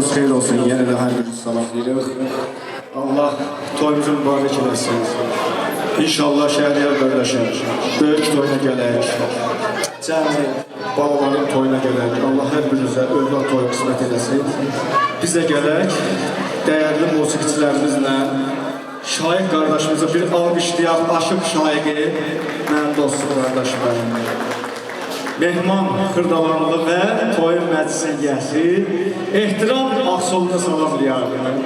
Sabahınız xeyir olsun. Yenə də hər birinizi sabahlayırıq. Allah toyumuzu mübarək eləsin. İnşallah Şəhriyar qardaşım böyük toyuna gələk. Cəmi balaların toyuna gələk. Allah hər birinizə övlad toyu qismət eləsin. Biz də gələk, dəyərli musiqiçilərimizlə Şaiq qardaşımıza bir alqışlayaq. Aşıq Şaiqi, mənim dostum qardaşım mənim. Mehman Xırdalanlı və toyun məclisi yiyəsi Ehtiram Axsoluna salamlayarım.